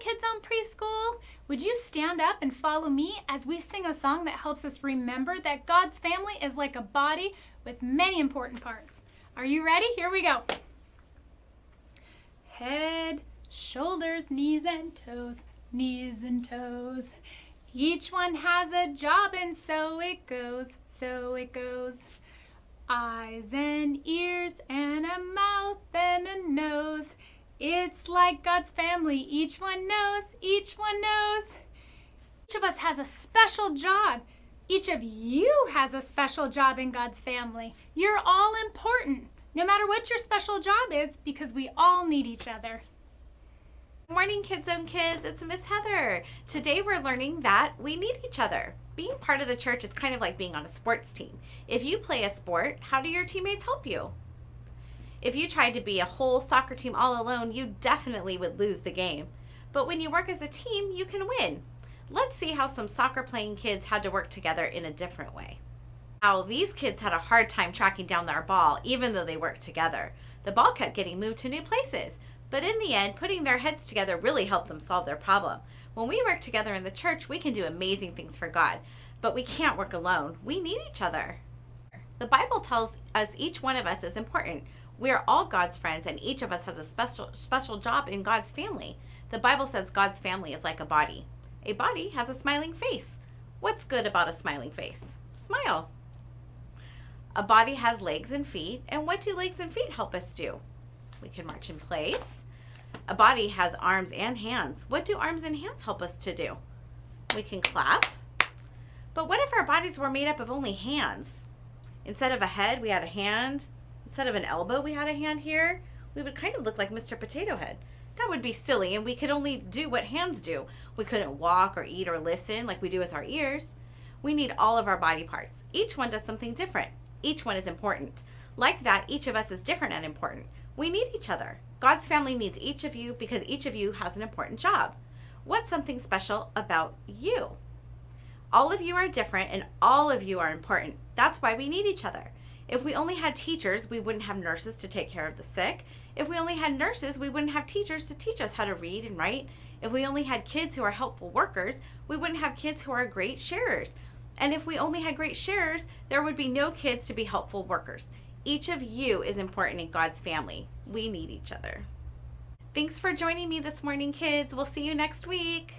Kids on Preschool. Would you stand up and follow me as we sing a song that helps us remember that God's family is like a body with many important parts? Are you ready? Here we go. Head, shoulders, knees and toes, knees and toes. Each one has a job and so it goes, so it goes. Eyes and ears and a mouth and a nose. It's like God's family. Each one knows, each one knows. Each of us has a special job. Each of you has a special job in God's family. You're all important, no matter what your special job is, because we all need each other. Good morning, Kids Zone kids. It's Miss Heather. Today we're learning that we need each other. Being part of the church is kind of like being on a sports team. If you play a sport, how do your teammates help you? If you tried to be a whole soccer team all alone, you definitely would lose the game. But when you work as a team, you can win. Let's see how some soccer playing kids had to work together in a different way. How these kids had a hard time tracking down their ball even though they worked together. The ball kept getting moved to new places. But in the end, putting their heads together really helped them solve their problem. When we work together in the church, we can do amazing things for God. But we can't work alone. We need each other. The Bible tells us each one of us is important. We are all God's friends, and each of us has a special job in God's family. The Bible says God's family is like a body. A body has a smiling face. What's good about a smiling face? Smile. A body has legs and feet, and what do legs and feet help us do? We can march in place. A body has arms and hands. What do arms and hands help us to do? We can clap. But what if our bodies were made up of only hands? Instead of a head, we had a hand. Instead of an elbow, we had a hand here. We would kind of look like Mr. Potato Head. That would be silly, and we could only do what hands do. We couldn't walk or eat or listen like we do with our ears. We need all of our body parts. Each one does something different. Each one is important. Like that, each of us is different and important. We need each other. God's family needs each of you because each of you has an important job. What's something special about you? All of you are different and all of you are important. That's why we need each other. If we only had teachers, we wouldn't have nurses to take care of the sick. If we only had nurses, we wouldn't have teachers to teach us how to read and write. If we only had kids who are helpful workers, we wouldn't have kids who are great sharers. And if we only had great sharers, there would be no kids to be helpful workers. Each of you is important in God's family. We need each other. Thanks for joining me this morning, kids. We'll see you next week.